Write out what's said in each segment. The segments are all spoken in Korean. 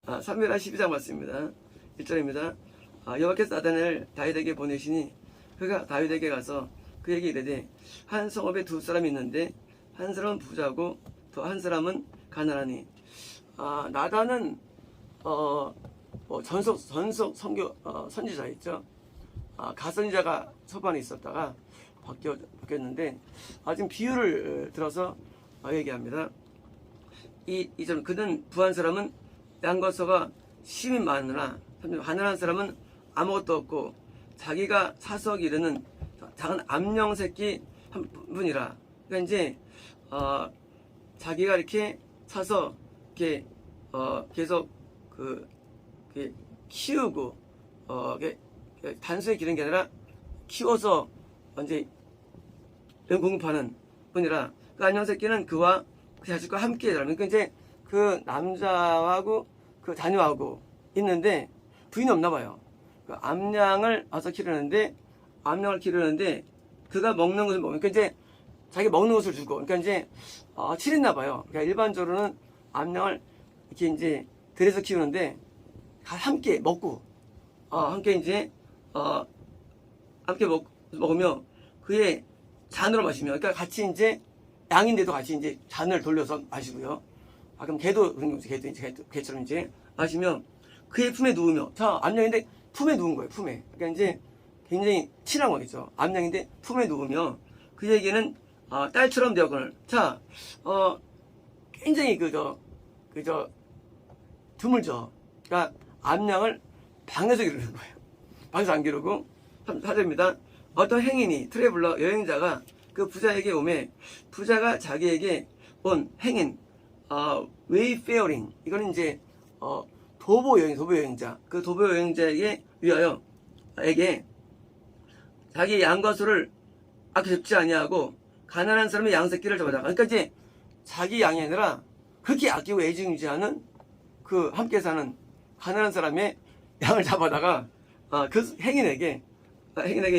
사무엘하 12장 말씀입니다. 1절입니다. 여호와께서 나단을 다윗에게 보내시니 그가 다윗에게 가서 그에게 이르되 한 성읍에 두 사람이 있는데 한 사람은 부자고 또 한 사람은 가난하니. 나단은 전속 선지자 있죠. 가선지자가 초반에 있었다가 바뀌었는데 지금 비유를 들어서 얘기합니다. 이점 그는 부한 사람은 양과서가 심이 많으나 가난한 사람은 아무것도 없고 자기가 사서 기르는 작은 암령 새끼 한 분이라. 그러니까 이제 자기가 이렇게 사서 이렇게 계속 키우고 단순히 기르는 게 아니라 키워서 이제 공급하는 분이라. 그 암령 새끼는 그와 그 자식과 함께 살아요. 그러니까 이제 그 남자하고 그 자녀하고 있는데 부인이 없나 봐요. 그 암양을 와서 기르는데 그가 먹는 것을 먹으니까 이제 자기 먹는 것을 주고, 그러니까 이제 칠했나 봐요. 그러니까 일반적으로는 암양을 이렇게 이제 들여서 키우는데 함께 먹고 함께 이제 함께 먹으며 그의 잔으로 마시며, 그러니까 같이 이제 양인데도 같이 이제 잔을 돌려서 마시고요. 그럼 개도 그런 거죠. 개처럼 이제 마시며 그의 품에 누우며. 자, 암양인데 품에 누운 거예요. 품에. 그러니까 이제 굉장히 친한 거겠죠. 암양인데 품에 누우며 그에게는 딸처럼 되었거늘. 자, 굉장히 드물죠. 그러니까 암양을 방에서 기르는 거예요. 방에서 안 기르고. 4절입니다. 어떤 행인이 트래블러 여행자가 그 부자에게 오매 부자가 자기에게 온 행인 웨이페어링, 이거는 이제 도보 여행자, 그 도보 여행자에게 위하여 자기 양과 소를 아껴 잡지 아니하고 가난한 사람의 양새끼를 잡아다가. 그러니까 이제 자기 양이 아니라 그렇게 아끼고 애지중지하는 그 함께 사는 가난한 사람의 양을 잡아다가 그 행인에게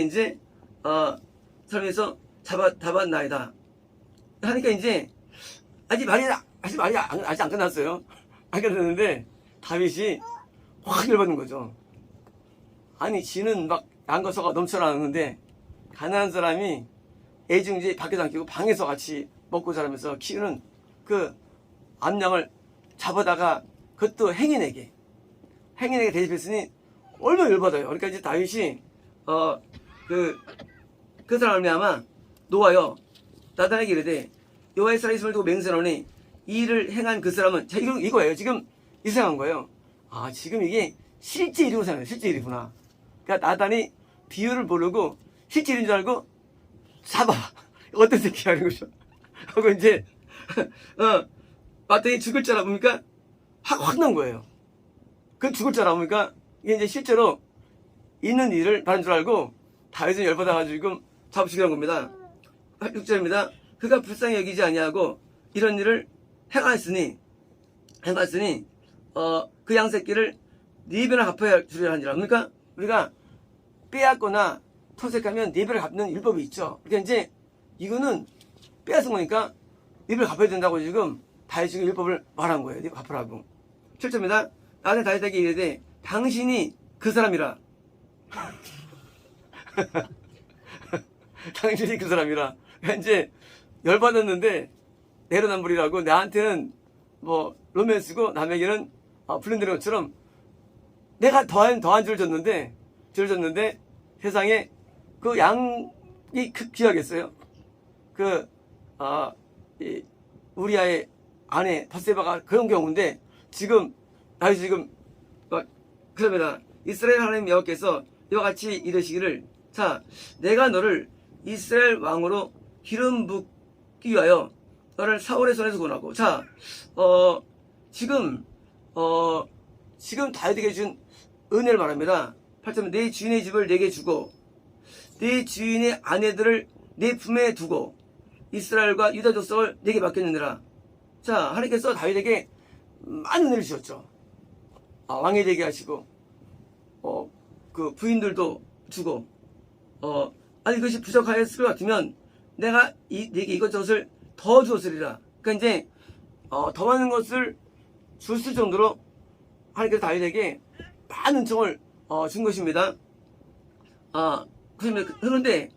이제 사람에서 잡았나이다 하니까 이제 아직 안 끝났어요. 안 끝났는데 다윗이 확 열받는 거죠. 아니 지는 막 양거서가 넘쳐나는데 가난한 사람이 애중지 밖에서 안 키우고 방에서 같이 먹고 자라면서 키우는 그 암양을 잡아다가 그것도 행인에게 대접했으니 얼마나 열받아요. 그러니까 이제 다윗이 그 사람을 아마 놓아요. 나단에게 이르되 여호와의 살아있음을 두고 맹세하노니 이 일을 행한 그 사람은, 자, 이거예요. 지금 이상한 거예요. 지금 이게 실제 일이고 생각해요. 실제 일이구나. 그러니까 나단이 비유를 모르고 실제 일인 줄 알고 잡아. 어떤 새끼야 하는 거죠. 하고 이제 봤더니 죽을 줄 알아보니까 확 나온 거예요. 그 죽을 줄 알아보니까 이게 이제 실제로 있는 일을 다른 줄 알고 다윗은 열받아가지고 지금 잡으시기로 한 겁니다. 6절입니다. 그가 불쌍히 여기지 아니하고 이런 일을 행하였으니 그 양새끼를 네 배나 갚아야 주려 하니라. 그러니까 우리가 빼앗거나 토색하면 네 배를 갚는 율법이 있죠. 그러니까 이제 이거는 빼앗은 거니까 네 배를 갚아야 된다고 지금 다윗이 율법을 말한 거예요. 네 갚으라고. 7절입니다. 나는 다윗에게 이르되 당신이 그 사람이라. 당신이 그 사람이라. 이제 열받았는데 내로남불이라고 나한테는 뭐 로맨스고 남에게는 불륜되는 것처럼 내가 더한 줄을 줬는데 세상에 그 양이 귀하겠어요. 이 우리아의 아내 바세바가 그런 경우인데 지금 그럽니다. 이스라엘 하나님 여호와께서 이와 같이 이르시기를, 자, 내가 너를 이스라엘 왕으로 기름 붓기 위하여 너를 사울의 손에서 구원하고. 자, 지금 다윗에게 준 은혜를 말합니다. 8절, 내 주인의 집을 내게 주고 내 주인의 아내들을 내 품에 두고 이스라엘과 유다 족속을 내게 맡겼느니라. 자, 하나님께서 다윗에게 많은 은혜를 주셨죠. 왕이 되게 하시고 그 부인들도 주고 이것이 부족하였을 것 같으면 내가 네게 이것저것을 더 주었으리라. 그러니까 이제 더 많은 것을 줬을 정도로 하나님께서 다윗에게 많은 은총을 준 것입니다. 그런데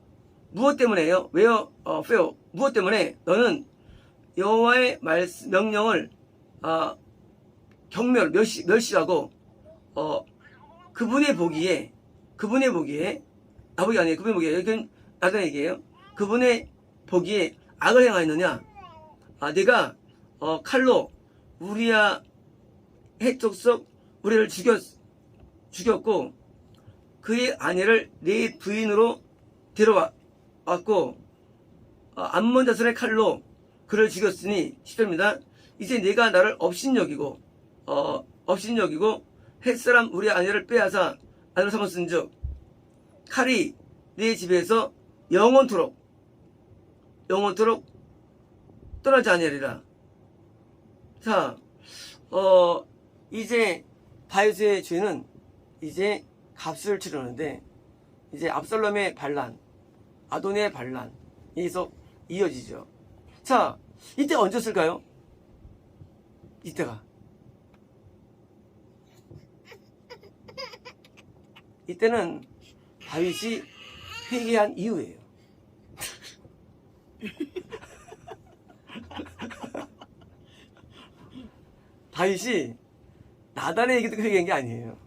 무엇 때문에요? 왜요? 페어. 무엇 때문에? 너는 여호와의 명령을 멸시하고 그분의 보기에 나보기 아니에요. 그분의 보기에 여기는 나단 얘기예요. 그분의 보기에 악을 행하였느냐? 내가 칼로 우리야 해족속 우리를 죽였고 그의 아내를 네 부인으로 데려왔고 암몬 자손의 칼로 그를 죽였으니 10절입니다. 이제 네가 나를 업신여기고 햇사람 우리 아내를 빼앗아 아내로 삼았은즉 칼이 네 집에서 영원토록 떠나지 아니하리라. 자, 이제 다윗의 죄는 이제 값을 치르는데 이제 압살롬의 반란, 아도니의 반란이 계속 이어지죠. 자, 이때가 언제였을까요? 이때는 다윗이 회개한 이후예요. 다윗이 나단의 얘기 듣고 회개한 게 아니에요.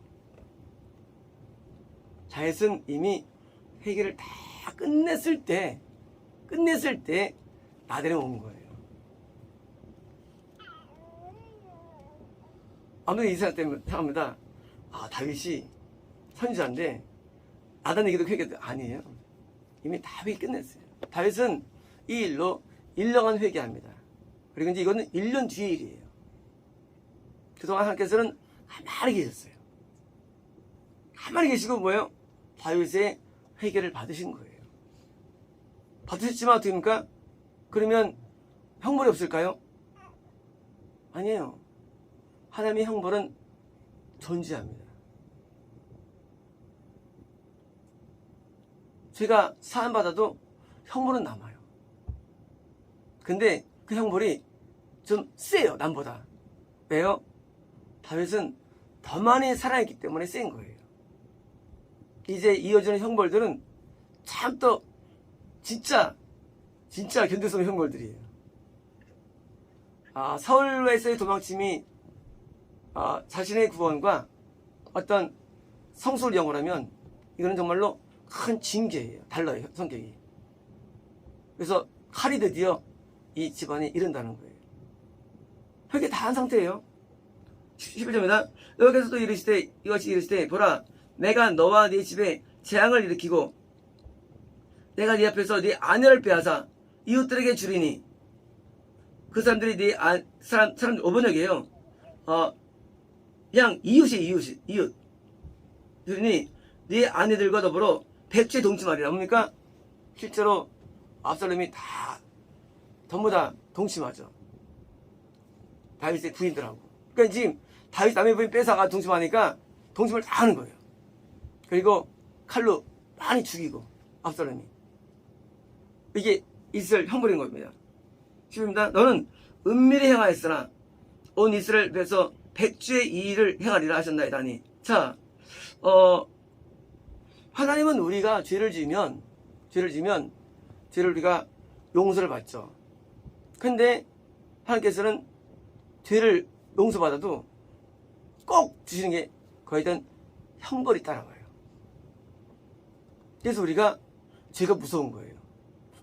다윗은 이미 회개를 다 끝냈을 때 나단에 온 거예요. 아무튼 이 생각합니다. 다윗이 선지자인데 나단 얘기도 회개도 아니에요. 이미 다 회개 끝냈어요. 다윗은 이 일로 1년간 회개합니다. 그리고 이제 이거는 1년 뒤의 일이에요. 그동안 하나님께서는 가만히 계셨어요. 가만히 계시고 뭐예요? 다윗의 회개를 받으신 거예요. 받으셨지만 어떻게 됩니까? 그러면 형벌이 없을까요? 아니에요. 하나님의 형벌은 존재합니다. 죄가 사함받아도 형벌은 남아요. 근데 그 형벌이 좀 세요, 남보다. 왜요? 다윗은 더 많이 살아있기 때문에 센 거예요. 이제 이어지는 형벌들은 참 또 진짜 견딜 수 없는 형벌들이에요. 사울에서의 도망침이 자신의 구원과 어떤 성소를 영원하면 이거는 정말로 큰 징계예요. 달라요, 성격이. 그래서 칼이 드디어 이 집안에 이른다는 거예요. 회개 다 한 상태예요. 11절입니다. 여호와께서 또 이것이 이르시되 보라 내가 너와 네 집에 재앙을 일으키고 내가 네 앞에서 네 아내를 빼앗아 이웃들에게 주리니 그 사람들이 네 사람 5번역이에요. 그냥 이웃 그러니 네 아내들과 더불어 백주에 동침하리라. 뭡니까? 실제로 압살롬이 전부 다 동침하죠. 다윗의 부인들하고. 그러니까 지금 다윗 남의 부인 뺏어가 동침하니까 동침을 다 하는 거예요. 그리고 칼로 많이 죽이고 압살롬이. 이게 이스라엘 형벌인 겁니다. 10입니다. 너는 은밀히 행하였으나 온 이스라엘 앞에서 백주의 이 일을 행하리라 하셨나이다니. 자, 하나님은 우리가 죄를 지으면 죄를 우리가 용서를 받죠. 근데 하나님께서는 죄를 용서받아도 꼭 주시는 게 거의 된 형벌이 따라와요. 그래서 우리가 죄가 무서운 거예요.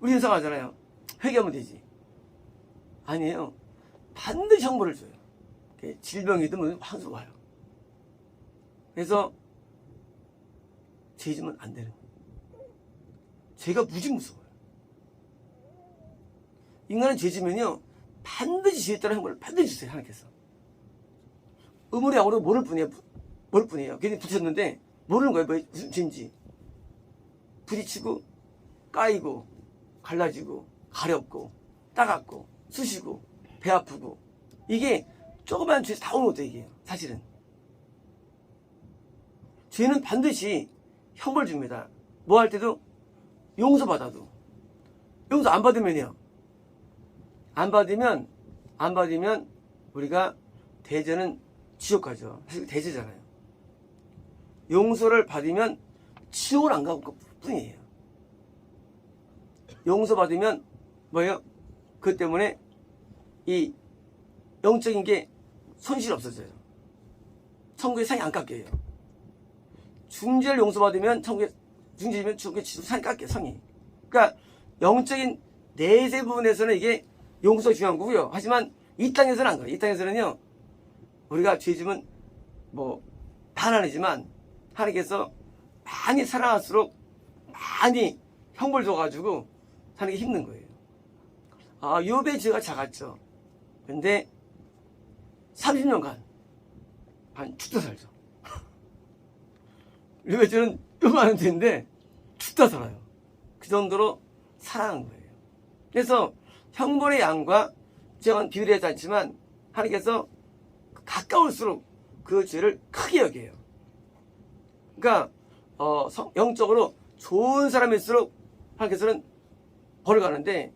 우리 인상하잖아요. 회개하면 되지. 아니에요. 반드시 형벌을 줘요. 질병이든 항상 와요. 그래서 죄 지으면 안 되는 거예요. 죄가 무지 무서워요. 인간은 죄 지면요 반드시 죄에 따라 형벌을 반드시 주세요. 하나님께서. 의무로 양으로 모를 뿐이에요. 괜히 부딪혔는데 모르는 거예요. 무슨 죄인지. 부딪히고 까이고 갈라지고 가렵고 따갑고 쑤시고 배 아프고 이게 조그만 죄에서 다 오는 것도 이게요. 사실은 죄는 반드시 형벌 줍니다. 뭐 할 때도 용서 안 받으면요. 안 받으면 우리가 대전은 지옥 가죠. 사실 대제잖아요. 용서를 받으면 지옥을 안 가고 그 뿐이에요. 용서받으면 뭐예요? 그것 때문에 이 영적인 게 손실이 없어져요. 천국의 상이 안 깎여요. 중죄를 용서받으면 중죄면 천국의 상이 깎여요. 성이. 그러니까 영적인 내세 부분에서는 이게 용서가 중요한 거고요. 하지만 이 땅에서는 안 그래요. 이 땅에서는요, 우리가 죄지면 뭐 단 아니지만 하나님께서 많이 사랑할수록 많이 형벌 줘가지고 사는 게 힘든 거예요. 욥의 죄가 작았죠. 근데 30년간 한 죽다 살죠. 욥의 죄는 요만한 죄인데 죽다 살아요. 그 정도로 사랑한 거예요. 그래서 형벌의 양과 제가 비교하지 않지만 하나님께서 가까울수록 그 죄를 크게 여겨요. 그러니까 영적으로 좋은 사람일수록 하나님께서는 벌을 가는데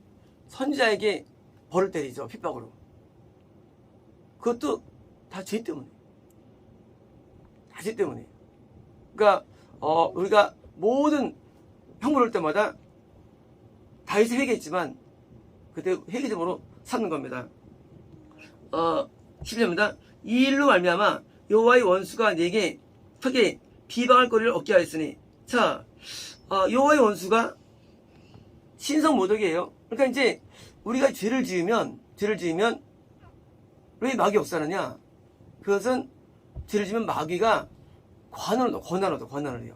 선지자에게 벌을 때리죠. 핍박으로. 그것도 다 죄 때문에. 다 죄 때문에. 그러니까 우리가 모든 형벌 올 때마다 다윗이 회개했지만 그때 회개점으로 삼는 겁니다. 11절입니다. 이 일로 말미암아 여호와의 원수가 내게 턱에 비방할 거리를 얻게 하였으니. 자, 여호와의 원수가 신성 모독이에요. 그러니까 이제 우리가 죄를 지으면 왜 마귀 역사하느냐? 그것은 죄를 지으면 마귀가 권한을 얻어요. 권한을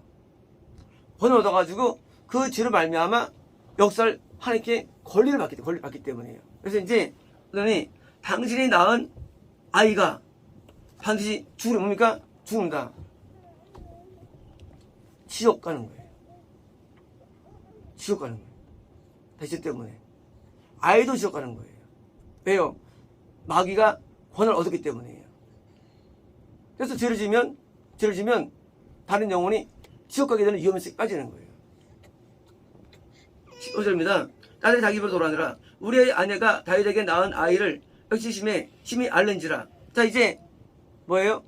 얻어가지고 그 죄를 말미암아 역사를 하나님께 권리를 받기 때문이에요. 그래서 이제 그러니 당신이 낳은 아이가 반드시 죽으면 뭡니까? 죽는다. 지옥 가는 거예요. 지옥 가는 거예요. 대죄 때문에. 아이도 지옥 가는 거예요. 왜요? 마귀가 권한을 얻었기 때문이에요. 그래서 죄를 지면 다른 영혼이 지옥 가게 되는 위험에 빠지는 거예요. 15절입니다. 딸이 자기 집으로 돌아오느라 우리의 아내가 다윗에게 낳은 아이를 역시 심히 앓는지라. 자, 이제 뭐예요?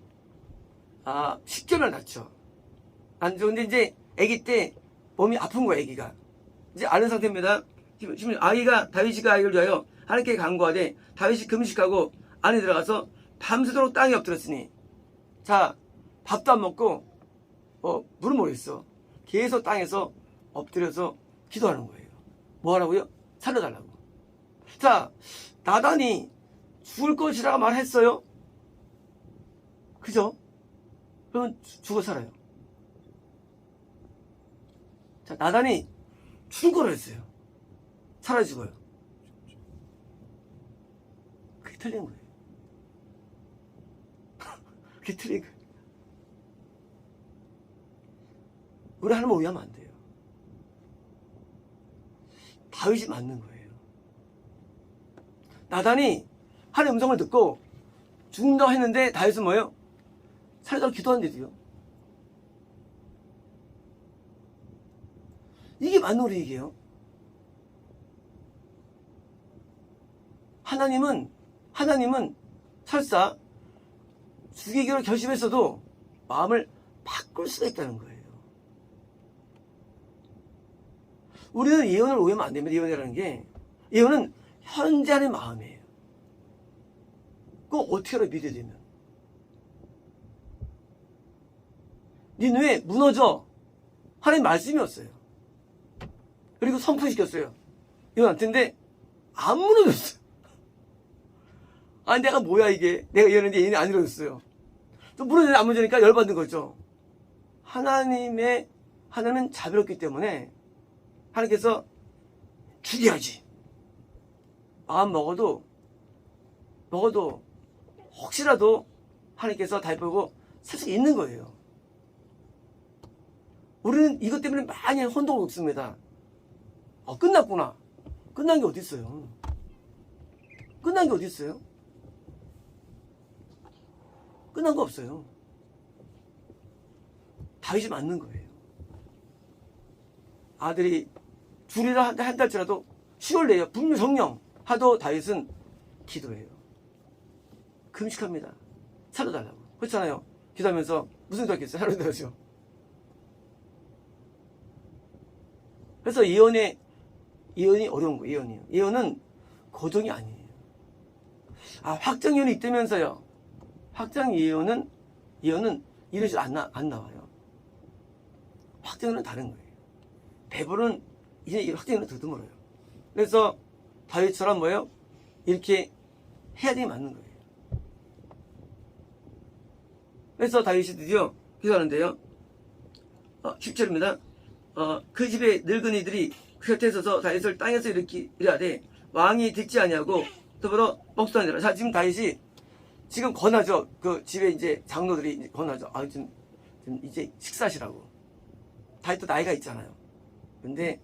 10개월 낳죠. 안 좋은데 이제 아기 때 몸이 아픈 거예요. 아기가 이제 앓는 상태입니다. 아이가 다윗이 그 아이를 위하여 하나님께 간구하되 다윗이 금식하고 안에 들어가서 밤새도록 땅에 엎드렸으니. 자, 밥도 안 먹고 물은 모르겠어. 계속 땅에서 엎드려서 기도하는 거예요. 뭐 하라고요? 살려달라고. 자, 나단이 죽을 것이라고 말했어요. 그죠? 그러면 죽어 살아요. 자, 나단이 죽을 거라 했어요. 살아 죽어요. 그게 틀린 거예요. 그게 틀린 거예요. 우리 하나님 오해하면 안 돼요. 다윗이 맞는 거예요. 나단이 하나님의 음성을 듣고 죽는다고 했는데 다윗은 뭐예요? 살려달라고 기도하는데도요. 이게 맞는 우리 얘기예요. 하나님은 설사 죽이기로 결심했어도 마음을 바꿀 수가 있다는 거예요. 우리는 예언을 오해하면 안 됩니다. 예언이라는 게. 예언은 현재 안의 마음이에요. 그거 어떻게 알아, 믿어야 되면. 니누에 무너져. 하나님 말씀이었어요. 그리고 선포시켰어요. 예언한테인데 안 무너졌어요. 내가 뭐야 이게. 내가 예언했는데 예언이 안 이루어졌어요. 또 무너지는데 안 무너지니까 열받는 거죠. 하나님은 자비롭기 때문에 하나님께서 죽여야지. 마음 먹어도 혹시라도 하나님께서 다시 보고 살 수 있는 거예요. 우리는 이것 때문에 많이 혼동을 없습니다. 끝났구나. 끝난 게 어디 있어요? 끝난 게 어디 있어요? 끝난 거 없어요. 다윗이 맞는 거예요. 아들이 둘이라 한달치라도 10월 내요. 분명 성령 하도 다윗은 기도해요. 금식합니다. 살려달라고. 그렇잖아요. 기도하면서 무슨 기도했겠어요? 하나님 기도하죠. 그래서 예언이 어려운 거예요. 예언이요. 예언은 고정이 아니에요. 확정 예언이 있다면서요. 확정 예언은 이런 식으로 안 나와요. 확정 예언은 다른 거예요. 대부분은 이제 확정 예언은 더듬어요. 그래서 다윗처럼 뭐예요? 이렇게 해야 되게 맞는 거예요. 그래서 다윗이 드디어 기도하는데요. 10절입니다. 그 집의 늙은이들이 그 곁에 서서 다윗을 땅에서 일으키려하되 왕이 듣지 아니하고 더불어 먹지도 아니라. 자, 지금 다윗이 지금 권하죠. 그 집에 이제 장로들이 이제 권하죠. 좀 이제 식사하시라고. 다윗도 나이가 있잖아요. 근데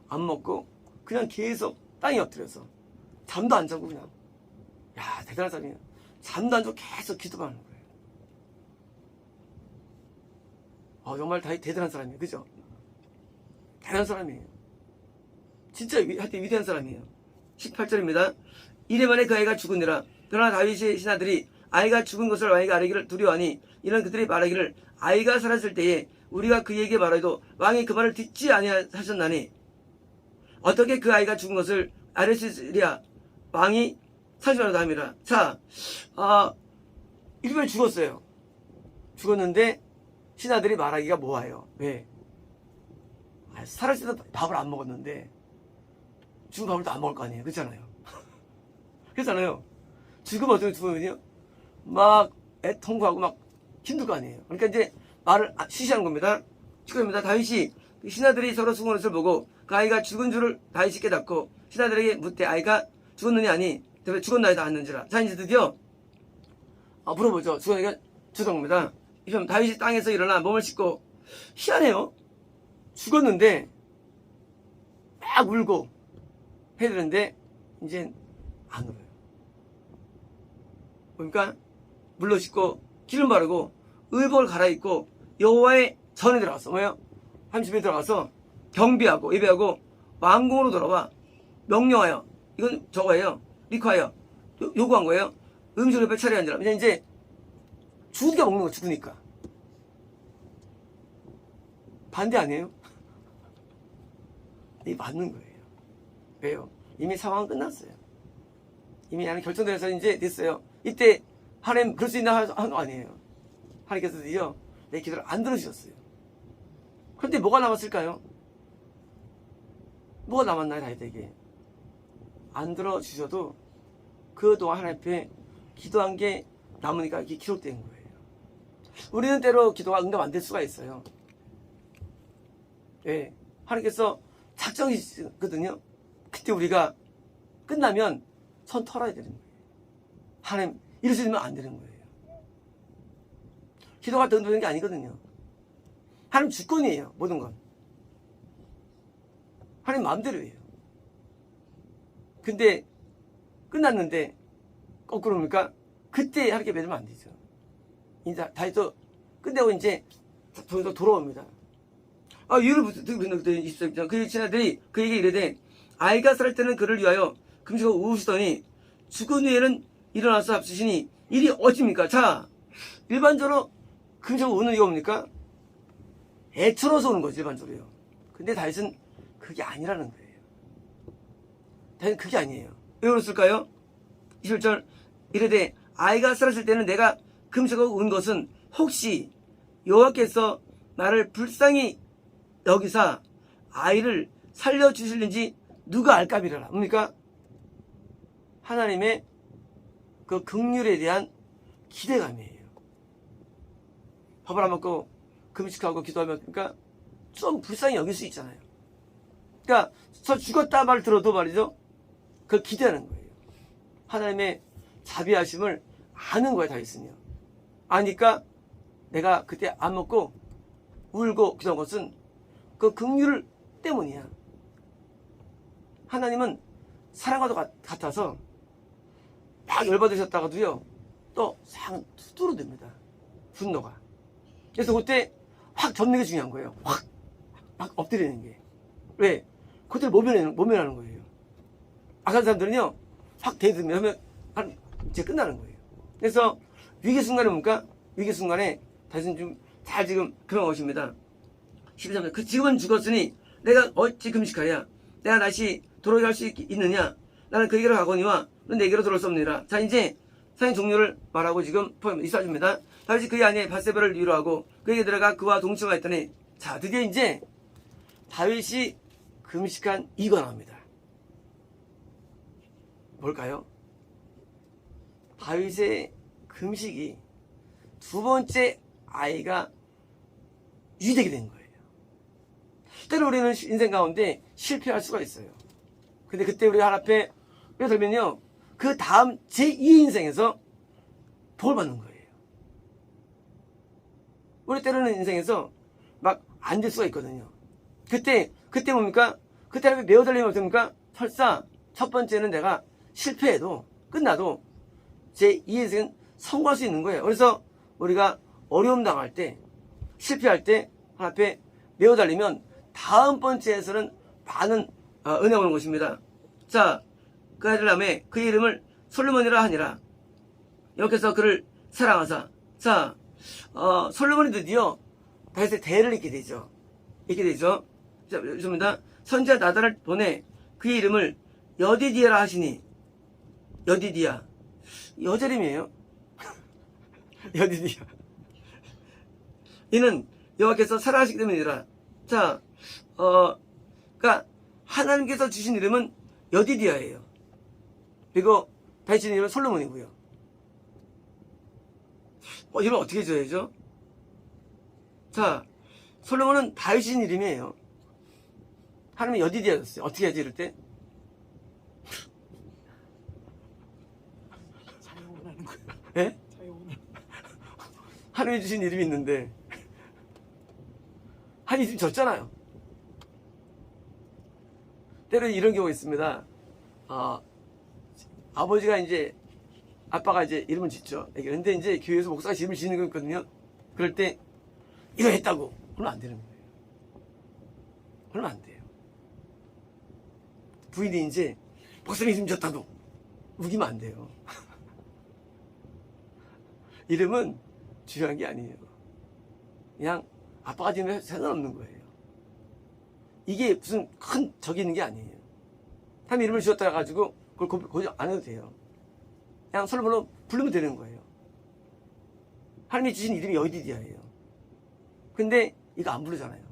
안 먹고 그냥 계속 땅에 엎드려서 잠도 안 자고 그냥. 야, 대단한 사람이에요. 잠도 안 자고 계속 기도만 하는 거예요. 정말 다윗 대단한 사람이에요. 그죠? 대단한 사람이에요. 진짜 하여튼 위대한 사람이에요. 18절입니다. 이래 만에 그 아이가 죽으니라. 그러나 다윗의 신하들이 아이가 죽은 것을 왕에게 아뢰기를 두려워하니 이는 그들이 말하기를 아이가 살았을 때에 우리가 그에게 말해도 왕이 그 말을 듣지 아니하셨나니 어떻게 그 아이가 죽은 것을 아뢰시리야. 왕이 사실하다 함이라. 자, 이름을 죽었어요. 죽었는데 신하들이 말하기가 뭐예요? 왜? 살았을 때도 밥을 안 먹었는데 죽은 밥을 또 안 먹을 거 아니에요. 그렇잖아요. 그렇잖아요. 죽으면 어떻게 죽으면요? 막 애통하고 막 힘들 거 아니에요. 그러니까 이제 말을 쉬쉬하는 겁니다. 축구입니다. 다윗이 신하들이 서로 수고하는 것을 보고 그 아이가 죽은 줄을 다윗이 깨닫고 신하들에게 묻되 아이가 죽었느냐 아니 죽었나이다 않는지라. 자, 이제 드디어 물어보죠. 죽었느냐 죽었습니다. 이편 다윗이 땅에서 일어나 몸을 씻고 희한해요. 죽었는데 막 울고 해야 되는데 이제 안 울어요. 그러니까 물로 씻고 기름 바르고 의복을 갈아입고 여호와의 전에 들어가서 뭐예요? 함집에 들어가서 경비하고 예배하고 왕궁으로 돌아와 명령하여 이건 저거예요. 리ኳ하여 요구한 거예요. 음식을 옆에 차려야 한다. 이제 죽으니까 먹는 거 죽으니까. 반대 아니에요? 이게 맞는 거예요. 왜요? 이미 상황은 끝났어요. 이미 나는 결정돼서 이제 됐어요. 이때 하나님 그럴 수 있나 하는 거 아니에요. 하나님께서 드디어 내 기도를 안 들어주셨어요. 그런데 뭐가 남았을까요? 뭐가 남았나요? 다윗에게 안 들어주셔도 그동안 하나님 앞에 기도한 게 남으니까 이게 기록된 거예요. 우리는 때로 기도가 응답 안 될 수가 있어요. 예, 하나님께서 작정이시거든요. 그때 우리가 끝나면 손 털어야 되는 거예요. 하나님 이러시면 안 되는 거예요. 기도가 응답되는 게 아니거든요. 하나님 주권이에요. 모든 건 하나님 마음대로예요. 근데 끝났는데 거꾸로입니까? 그때 하나님께 믿으면 안 되죠. 이제 다윗도 끝내고 이제 돌아옵니다. 이유를 듣는 24장 그 신하들이 그에게 이르되 아이가 살 때는 그를 위하여 금식하고 우시더니 죽은 후에는 일어나서 합치시니 일이 어찌입니까? 자, 일반적으로 금식하고 우는 이유가 뭡니까? 애처로서 우는 거죠. 일반적으로요. 근데 다윗은 그게 아니라는 거예요. 다윗은 그게 아니에요. 왜 그랬을까요? 21절 이르되 아이가 살았을 때는 내가 금식하고 운 것은 혹시 여호와께서 나를 불쌍히 여기사 아이를 살려주실는지 누가 알까비라라. 뭡니까? 하나님의 그 긍휼에 대한 기대감이에요. 밥을 안 먹고 금식하고 기도하면 그러니까 좀 불쌍히 여길 수 있잖아요. 그러니까 저 죽었다 말 들어도 말이죠. 그걸 기대하는 거예요. 하나님의 자비하심을 아는 거예요. 다윗은요. 아니까 내가 그때 안 먹고 울고 기도한 것은 그 긍휼 때문이야. 하나님은 사랑과도 같아서 막 열받으셨다가도요 또 상 뚫어냅니다. 분노가. 그래서 그때 확 접는 게 중요한 거예요. 확 막 엎드리는 게. 왜? 그때 모면하는 거예요. 악한 사람들은요 확 대들면 이제 끝나는 거예요. 그래서 위기 순간에 뭡니까? 위기 순간에 다시 좀 잘 지금 그런 것입니다. 13절. 그 지금은 죽었으니 내가 어찌 금식하랴? 내가 다시 돌아갈 수 있느냐? 나는 그에게로 가거니와 넌 내게로 돌아올 수 없느니라. 자, 이제 사인 종료를 말하고 지금 포함 있어줍니다. 다시 그의 아내 밧세바를 위로하고 그에게 들어가 그와 동침하였더니, 자, 드디어 이제 다윗이 금식한 이유가 나옵니다. 뭘까요? 다윗의 금식이 두 번째 아이가 유지되게 된 거예요. 때로 우리는 인생 가운데 실패할 수가 있어요. 근데 그때 우리 하나님께 뼈들면요, 그 다음 제2의 인생에서 복을 받는 거예요. 우리 때로는 인생에서 막 안 될 수가 있거든요. 그때 뭡니까? 그때 하나님께 매어 달리면 어떻습니까? 설사 첫 번째는 내가 실패해도 끝나도 제2의 인생은 성공할 수 있는 거예요. 그래서 우리가 어려움 당할 때, 실패할 때 하나님 앞에 매어 달리면 다음 번째에서는 많은 은혜가 오는 것입니다. 자, 그 아들 남에 그 이름을 솔로몬이라 하니라. 여기서 그를 사랑하사. 자, 솔로몬이 드디어 다윗의 대를 잇게 되죠. 자, 좋습니다. 선지자 나단을 보내 그의 이름을 여디디아라 하시니. 여디디아. 여자름이에요. 여디디아. 이는 여호와께서 사랑하시기 때문이라. 자, 그러니까 하나님께서 주신 이름은 여디디아예요. 그리고 다윗의 이름은 솔로몬이고요. 이름을 어떻게 지어야죠? 자, 솔로몬은 다윗의 이름이에요. 하나님이 여디디아였어요. 어떻게 하지 이럴 때? 사용을 하는 거예요. 예? 사용을. 하나님이 주신 이름이 있는데 한 이름 졌잖아요. 때로는 이런 경우가 있습니다. 아버지가 이제 아빠가 이제 이름을 짓죠. 그런데 이제 교회에서 목사가 이름을 짓는 거 있거든요. 그럴 때 이거 했다고 그러면 안 되는 거예요. 그러면 안 돼요. 부인이 이제 목사님 이름 짓다고 우기면 안 돼요. 이름은 중요한 게 아니에요. 그냥 아빠가 지으면 상관없는 거예요. 이게 무슨 큰 적이 있는 게 아니에요. 하나님 이름을 지었다 해가지고 그걸 고정 안 해도 돼요. 그냥 솔로몬으로 부르면 되는 거예요. 하나님이 주신 이름이 여디디아예요. 근데 이거 안 부르잖아요.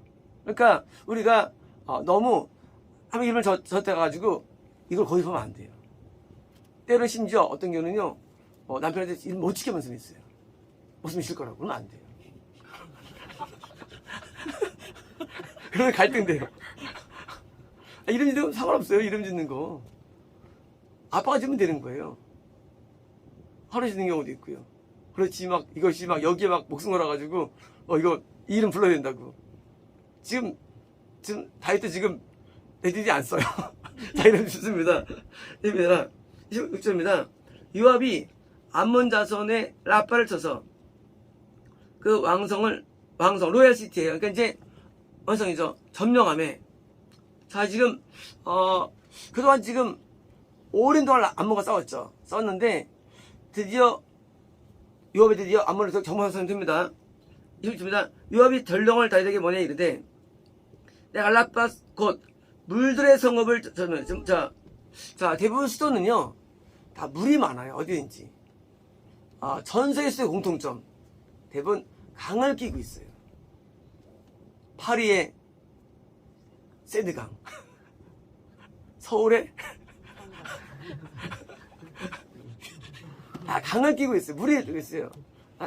그러니까 우리가 너무 하나님 이름을 졌다 해가지고 이걸 거듭하면 안 돼요. 때로 심지어 어떤 경우는요, 남편한테 이름 못 지켜본 사람이 있어요. 목숨이 쉴 거라고. 그러면 안 돼요. 그러면 갈등돼요. 이름 짓는 거 상관없어요. 이름 짓는 거. 아빠가 지으면 되는 거예요. 하루 짓는 경우도 있고요. 그렇지, 이것이 여기에 목숨 걸어가지고, 이거, 이 이름 불러야 된다고. 지금, 다윗도 지금, 애들이 안 써요. 자, 이름 좋습니다. 26절입니다. 요압이 암몬 자손의 라빠를 쳐서, 그 로얄시티예요. 그러니까 이제, 완성이죠. 점령함에. 자, 지금, 그동안 지금, 오랜 동안 암몬과 싸웠는데, 요압이 드디어 암몬에서 정복하는 됩니다. 26절입니다. 요압이 전령을 다윗에게 보내 이르되, 내가 라빠 곧, 물들의 성읍을 자, 대부분 수도는요, 다 물이 많아요. 어디든지. 전 세계 수도의 공통점. 대부분 강을 끼고 있어요. 파리의 샌드강. 서울의 강을 끼고 있어요. 물이 끼고 있어요.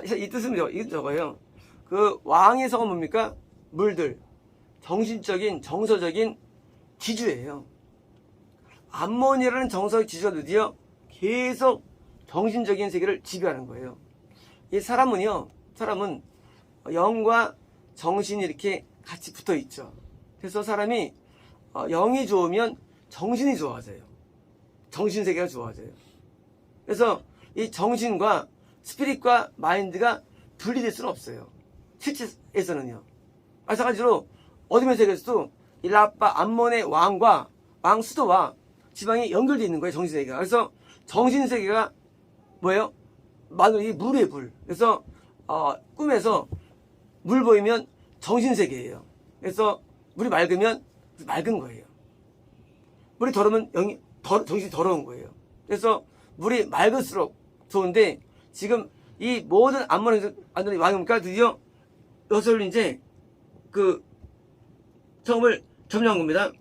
이 뜻은 이건 저거예요. 그 왕의 성은 뭡니까? 물들. 정신적인, 정서적인 지주예요. 암몬이라는 정서적 지주가 드디어 계속 정신적인 세계를 지배하는 거예요. 이 사람은 영과 정신이 이렇게 같이 붙어 있죠. 그래서 사람이 영이 좋으면 정신이 좋아져요. 정신세계가 좋아져요. 그래서 이 정신과 스피릿과 마인드가 분리될 수는 없어요. 실제에서는요. 마찬가지로 어둠의 세계에서도 이 라빠 암몬의 왕과 왕 수도와 지방이 연결되어 있는 거예요. 정신세계가. 그래서 정신세계가 뭐예요? 이 물의 불. 그래서 꿈에서 물 보이면 정신세계예요. 그래서 물이 맑으면 맑은 거예요. 물이 더러우면 정신이 더러운 거예요. 그래서 물이 맑을수록 좋은데 지금 이 모든 암몬의 왕이니까 드디어 여기서 이제 그 성을 점령한 겁니다.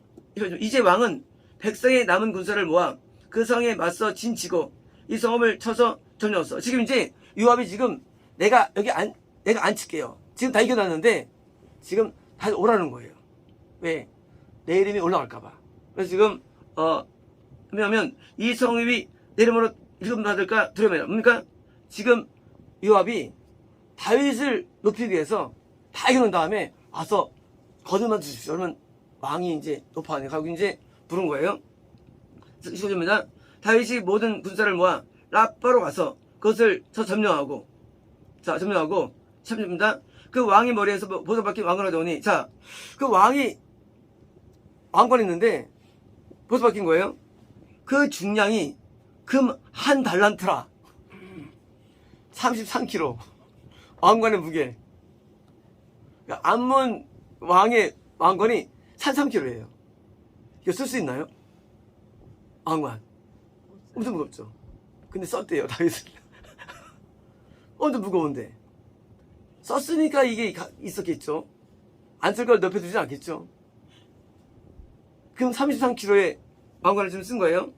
이제 왕은 백성의 남은 군사를 모아 그 성에 맞서 진치고 이 성읍을 쳐서 점령했어. 지금 이제 요압이 지금 내가 안 칠게요. 지금 다 이겨놨는데 지금 다시 오라는 거예요. 왜? 내 이름이 올라갈까봐. 그래서 지금 왜냐하면 이 성읍이 내 이름으로 이름 받을까 두려워요. 그러니까 지금 요압이 다윗을 높이기 위해서 다 이겨놓은 다음에 와서 거듭만 주십시오. 그러면 왕이 이제 높아가니까 하고 이제 부른 거예요. 15절입니다. 다윗이 모든 군사를 모아 라빠로 가서 그것을 점령하고 13절입니다. 그 왕의 머리에서 보석 박힌 왕관을 가져오니 그 왕이 왕관이 있는데 보석 박힌 거예요. 그 중량이 금 한 달란트라 33kg 왕관의 무게. 그러니까 암몬 왕의 왕관이 33kg예요. 이거 쓸 수 있나요? 왕관 엄청 무겁죠. 근데 썼대요 다윗은. 엄청 무거운데 썼으니까 이게 있었겠죠. 안 쓸 걸 넓혀두지 않겠죠. 그럼 33kg의 왕관을 지금 쓴 거예요.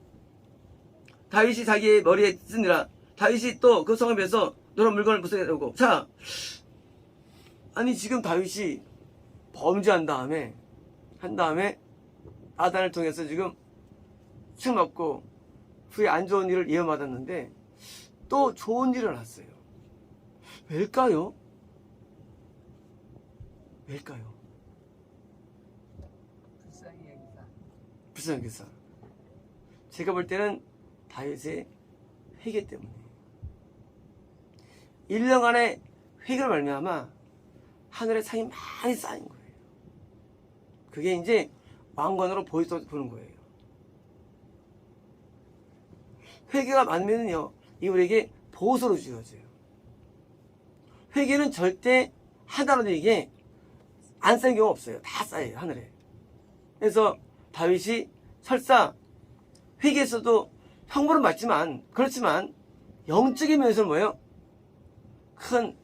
다윗이 자기의 머리에 쓰니라. 다윗이 또 그 성읍에서 노란 물건을 부숴내고. 아니 지금 다윗이 범죄한 다음에 나단을 통해서 지금 술 먹고 후에 안 좋은 일을 예언받았는데 또 좋은 일을 났어요. 왜일까요? 불쌍한 기사. 제가 볼 때는 다윗의 회개 때문에 1년간의 회개를 말미암아 하늘에 상이 많이 쌓인 거예요. 그게 이제 왕관으로 보는 거예요. 회개가 많으면요 이 우리에게 보수로 주어져요. 회개는 절대 하나로 이게 안 쌓인 경우가 없어요. 다 쌓여요 하늘에. 그래서 다윗이 설사 회개에서도 형벌은 맞지만 그렇지만 영적인 면에서는 뭐예요? 큰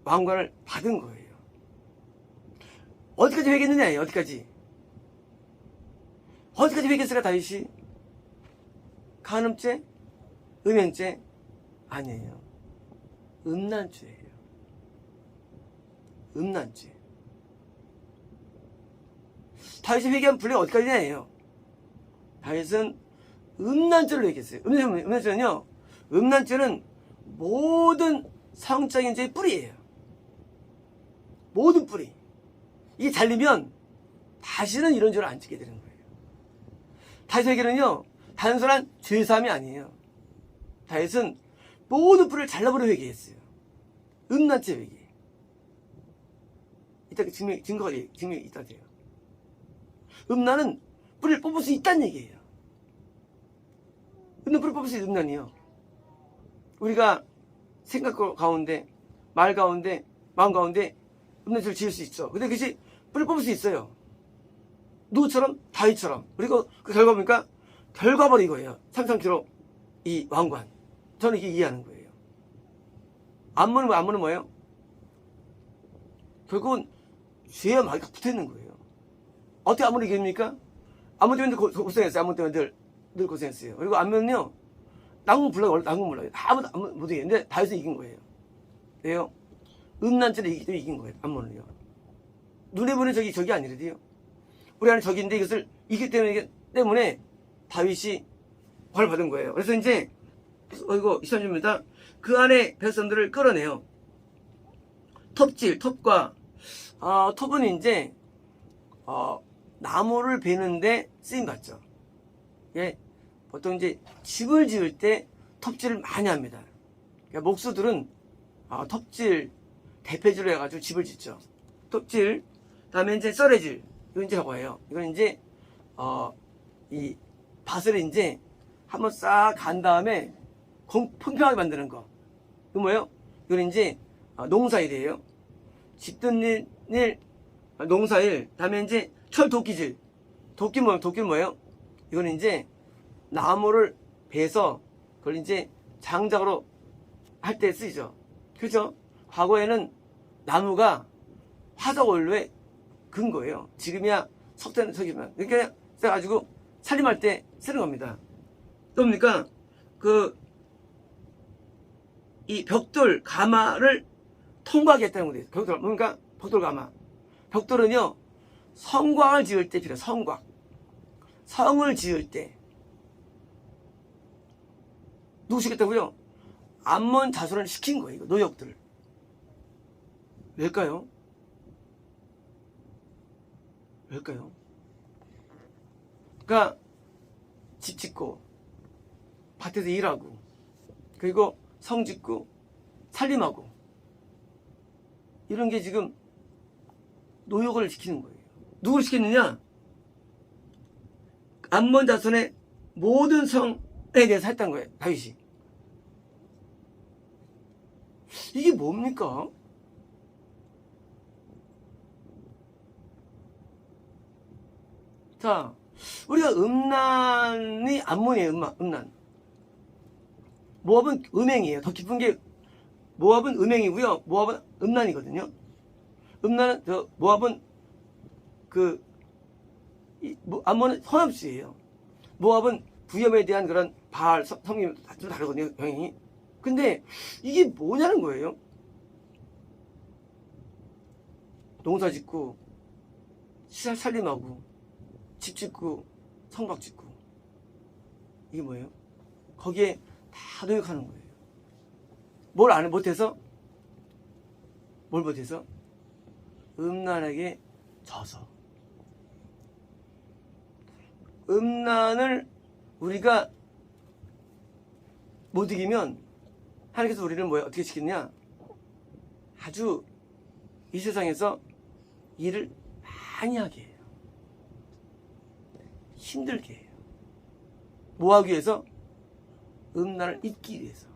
왕관을 받은 거예요. 어디까지 회개했느냐? 어디까지 회개했을까 다윗이? 간음죄? 음행죄? 아니에요. 음란죄예요. 음란죄. 다윗이 회개한 분량이 어디까지냐예요. 다윗은 음란죄를 회개했어요. 음란죄는 모든 성적인 죄의 뿌리예요. 모든 뿌리. 이게 잘리면 다시는 이런 죄를 안 짓게 되는 거예요. 다윗 회개는요 단순한 죄사함이 아니에요. 다윗은 모든 뿌리를 잘라버려 회개했어요. 음란죄 회개. 이따 증거가 있다 돼요. 음란은 뿌리를 뽑을 수 있다는 얘기예요. 뿌리를 뽑을 수 있는 음란이요. 우리가 생각 가운데, 말 가운데, 마음 가운데 음란죄를 지을 수 있죠. 근데 그것이 뿌리를 뽑을 수 있어요. 누구처럼? 다윗처럼. 그리고 그 결과 뭡니까? 결과물이 이거예요. 33kg 이 왕관. 저는 이게 이해하는 거예요. 암문은 뭐예요? 결국은 죄와 마귀가 붙어있는 거예요. 어떻게 암문을 이깁니까? 암문 때문에 고생했어요. 암문 때문에 늘 고생했어요. 그리고 암문은요, 낙문 불러요. 아무도 암문 못 이기는데 다윗은 이긴 거예요. 왜요? 음란죄를 이기기 때문에 이긴 거예요. 암문을요. 눈에 보는 적이 아니래요. 우리 안에 적인데 이것을 이기기 때문에 다윗이 벌을 받은 거예요. 그래서 이제 이거 23절입니다. 그 안에 백성들을 끌어내요. 톱과 톱은 이제 나무를 베는데 쓰임 받죠. 예, 보통 이제 집을 지을 때 톱질을 많이 합니다. 그러니까 목수들은 톱질 대패질을 해가지고 집을 짓죠. 톱질, 다음에 이제 썰애질, 이건 이제 저거예요. 이건 이제 이 밭을 이제 한번 싹 간 다음에 평평하게 만드는 거. 이거 뭐예요? 이건 이제 농사일이에요. 짓는 일, 농사일. 다음에 이제 철도끼질. 도끼는 뭐예요? 이거는 이제 나무를 베서 그걸 이제 장작으로 할 때 쓰이죠. 그죠? 과거에는 나무가 화석 원료의 근거예요. 지금이야 석탄, 석유만. 그러니까 써가지고 살림할 때 쓰는 겁니다. 또 뭡니까? 이 벽돌 가마를 통과하게 했다는 거예요. 벽돌, 뭡니까? 벽돌 가마. 벽돌은요, 성곽을 지을 때 필요해요. 성곽. 성을 지을 때. 누구 시켰다고요? 암몬 자손을 시킨 거예요. 이거 노역들을. 왜일까요? 왜일까요? 그러니까 집 짓고 밭에서 일하고 그리고 성 짓고 살림하고 이런 게 지금 노역을 시키는 거예요. 누구를 시켰느냐? 암몬 자손의 모든 성에 대해서 했던 거예요. 다윗이. 이게 뭡니까? 자, 우리가 음란이 암몬이에요. 음란. 모압은 음행이에요. 더 깊은 게 모압은 음행이고요. 모압은 음란이거든요. 음란은 모압은 암몬은 성함수예요. 모압은 부염에 대한 그런 바알 성님 좀 다르거든요. 병행이. 근데 이게 뭐냐는 거예요. 농사 짓고 시설 살림하고 집 짓고 성박 짓고 이게 뭐예요? 거기에 다 노역하는 거예요. 뭘 안 못해서? 뭘 못해서? 음란에게 져서. 음란을 우리가 못 이기면 하나님께서 우리를 어떻게 시키느냐? 아주 이 세상에서 일을 많이 하게 해요. 힘들게 해요. 뭐 하기 위해서? 음란을 잊기 위해서.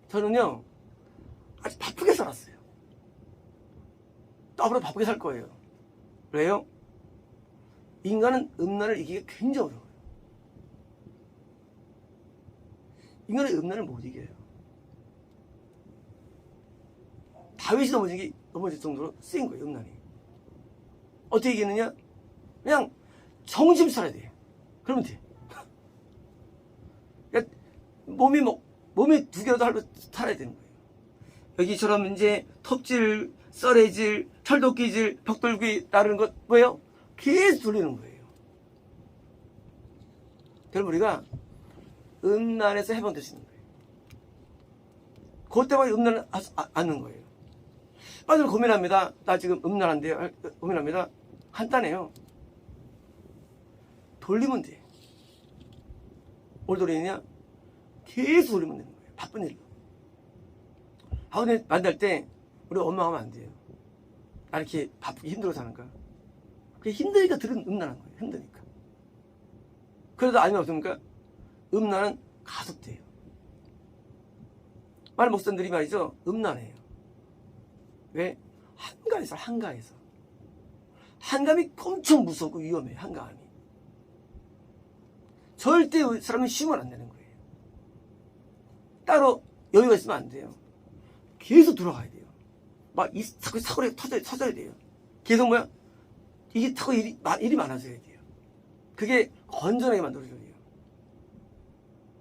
저는요, 아주 바쁘게 살았어요. 또 앞으로 바쁘게 살 거예요. 왜요? 인간은 음란을 이기기가 굉장히 어려워요. 인간은 음란을 못 이겨요. 다윗이 넘어질 정도로 쓰인 거예요, 음란이. 어떻게 이기느냐? 그냥 정신 살아야 돼요. 그러면 돼. 그러니까 몸이 두 개라도 살아야 되는 거예요. 여기처럼 이제 톱질, 썰해질, 철도끼질, 벽돌기 따르는 것 뭐예요? 계속 돌리는 거예요. 그럼 우리가 음란에서 해방되시는 거예요. 그것 때문에 음란을 않는 거예요. 빠져 고민합니다. 나 지금 음란한데요. 고민합니다. 간단해요. 돌리면 돼. 뭘 돌리느냐? 계속 돌리면 되는 거예요. 바쁜 일로. 학원에 만날 때 우리 원망하면 안 돼요. 나 이렇게 바쁘게 힘들어 사는가? 그게 힘드니까 들은 음란한 거예요. 힘드니까. 그래도 아니면 없습니까? 음란은 가속돼요. 많은 목사님들이 말이죠. 음란해요. 왜? 한가해서. 한감이 엄청 무섭고 위험해요. 한감이. 절대 사람은 쉬면 안 되는 거예요. 따로 여유가 있으면 안 돼요. 계속 돌아가야 돼요. 막 사고가 터져야 돼요. 계속 이게 타고 일이 많아져야 돼요. 그게 건전하게 만들어줘야 돼요.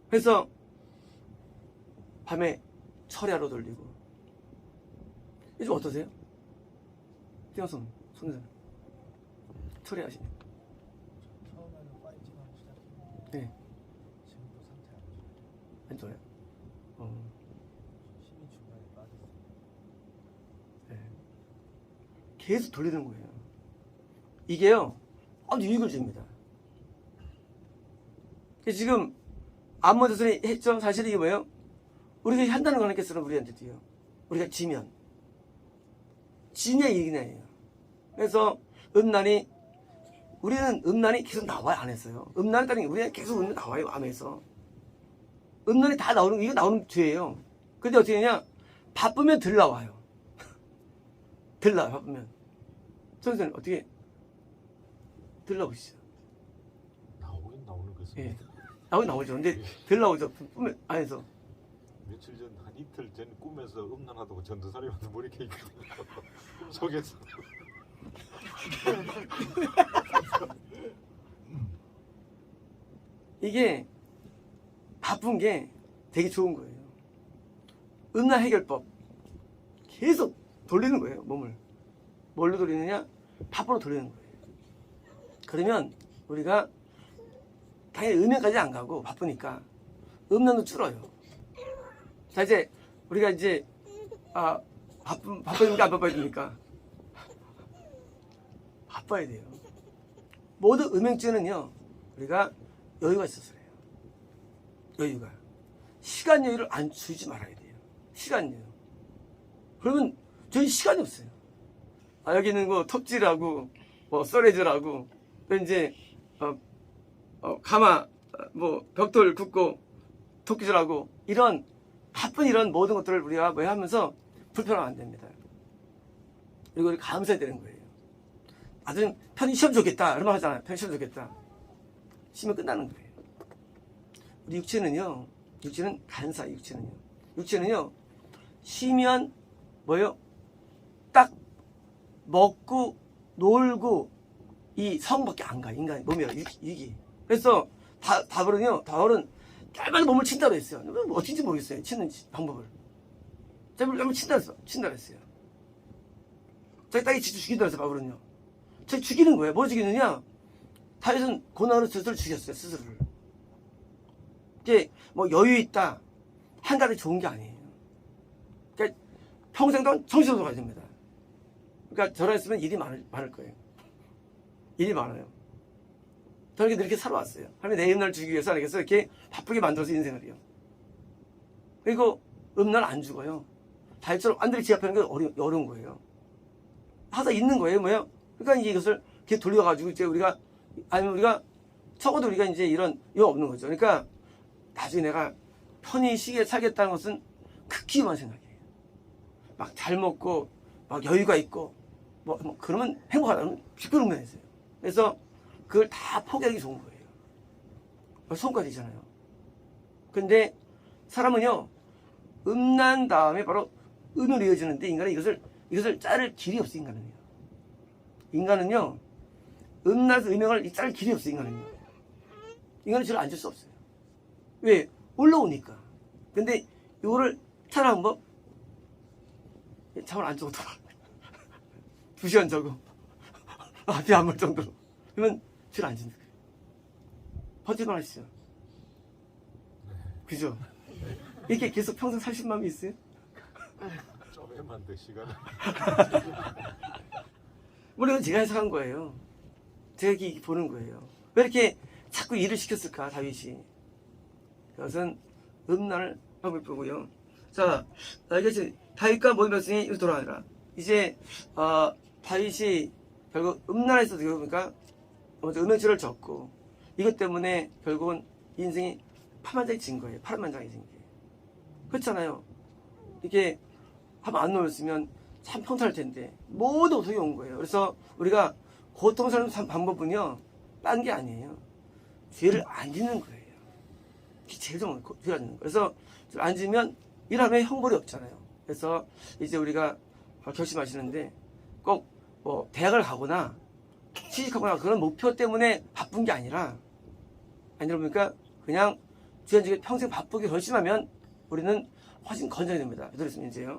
그래서 밤에 철야로 돌리고. 요즘 어떠세요? 띵어선 성대사 철야하시네. 처음에는 5G만 시작했는데 네. 지금도 상태 안 좋아요? 힘이 중간에 빠졌어요. 네. 계속 돌리는 거예요. 이게요, 아주 유익을 줍니다. 지금 암몬 자손이 했죠? 사실 이게 뭐예요? 우리가 한다는 거 하나님께서는 우리한테도요. 우리가 지면 이기냐예요. 그래서 우리는 음란이 계속 나와요, 안에서요. 음란에 따른 게 우리는 계속 음란이 나와요, 암에서. 음란이 다 나오는 게 이거 나오는 죄예요. 근데 어떻게 하냐? 바쁘면 덜 나와요. 들나 바쁘면 선생님 어떻게 들나오시죠? 나오긴 나오는 것입니다. 예. 나오죠. 근데 들나오죠. 꿈에 안에서. 며칠 전 한 이틀 전 꿈에서 음란하다고 전도사님한테 머리 케이크거든요. 꿈속에서. 이게 바쁜 게 되게 좋은 거예요. 음란 해결법 계속 돌리는 거예요. 몸을 뭘로 돌리느냐? 바쁘로 돌리는 거예요. 그러면 우리가 당연히 음행까지 안 가고 바쁘니까 음란도 줄어요. 자 이제 우리가 이제 바빠야 됩니까 안 바빠야 됩니까? 바빠야 돼요. 모든 음행죄는요 우리가 여유가 있어서 그래요. 여유가 시간 여유를 안 주지 말아야 돼요. 시간 여유. 그러면 저희 시간이 없어요. 여기는 뭐 톱질하고 뭐 썰애질하고 또 이제 가마 뭐 벽돌 굽고 토끼질하고 이런 바쁜 이런 모든 것들을 우리가 뭐 하면서 불편하면 안 됩니다. 그리고 우리 감사해야 되는 거예요. 아주 편히 시험 좋겠다 이런 말 하잖아요. 편히 시험 좋겠다. 시면 끝나는 거예요. 우리 육체는 간사. 육체는요 쉬면 뭐예요? 딱 먹고 놀고 이 성밖에 안 가. 인간 몸이 육이. 그래서 다벌은 짧은 몸을 친다고 했어요. 뭐 어딘지 모르겠어요. 치는 방법을. 짧은 친다고 했어요. 자기 딸이 직접 죽인다고 했어요. 바벌은요. 자기 죽이는 거예요. 뭐 죽이느냐? 다윗은 고난으로 스스로를 죽였어요. 스스로를. 이게 뭐 여유 있다 한가지 좋은 게 아니에요. 그러니까 평생 동안 정신없어 가야 됩니다. 그러니까 저랑 있으면 일이 많을 거예요. 일이 많아요. 저는 이렇게 살아왔어요. 하나님 내 음란을 주기 위해서 알겠어요. 이렇게 바쁘게 만들어서 인생을 해요. 그리고 음란 안 죽어요. 다윗처럼 안들이 지압하는 게 어려운 거예요. 하다 있는 거예요. 뭐예요? 그러니까 이제 이것을 이렇게 돌려가지고 이제 우리가 적어도 우리가 이제 이거 없는 거죠. 그러니까 나중에 내가 편히 쉬게 살겠다는 것은 극히만 생각해요. 막 잘 먹고 막 여유가 있고 뭐 그러면 행복하다는 비꼬는 면이 있어요. 그래서 그걸 다 포기하기 좋은 거예요. 손까지잖아요. 근데 사람은요 음란 다음에 바로 음으로 이어지는데 인간은 이것을 자를 길이 없어. 인간은요 음란에서 음행을 자를 길이 없어. 인간은 저를 앉을 수 없어요. 왜? 올라오니까. 근데 이거를 차라 한번 잠을 안 자고 돌아 2시간 자고 앞이 안 볼 정도로 그러면 줄 안 진다. 버틸만 하시죠? 그죠? 이렇게 계속 평생 사실 마음이 있어요? 좀에만 더 시간을. 물론 제가 해석한 거예요. 제가 이렇게 보는 거예요. 왜 이렇게 자꾸 일을 시켰을까 다윗이. 그것은 음란을 하고 있고요. 자, 이게 다윗과 모든 백성이 돌아가니라. 이제 다윗이 결국 음란에서 보니까 먼저 음행죄를 졌고 이것 때문에 결국은 인생이 파란만장해진 거예요. 파란만장해진 게. 그렇잖아요. 이게 한번 안 놓였으면 참 평탄할 텐데 모두 고통이 온 거예요. 그래서 우리가 고통 사는 방법은요 딴 게 아니에요. 죄를 안 짓는 거예요. 그게 제일 좋은 거예요. 죄를 안 짓는 거예요. 그래서 죄를 안 지면 일하면 형벌이 없잖아요. 그래서 이제 우리가 결심하시는데 꼭 뭐 대학을 가거나 취직하거나 그런 목표 때문에 바쁜 게 아니라 보니까 그냥 주연직에 평생 바쁘게 결심하면 우리는 훨씬 건강이 됩니다. 들으시면 이제요.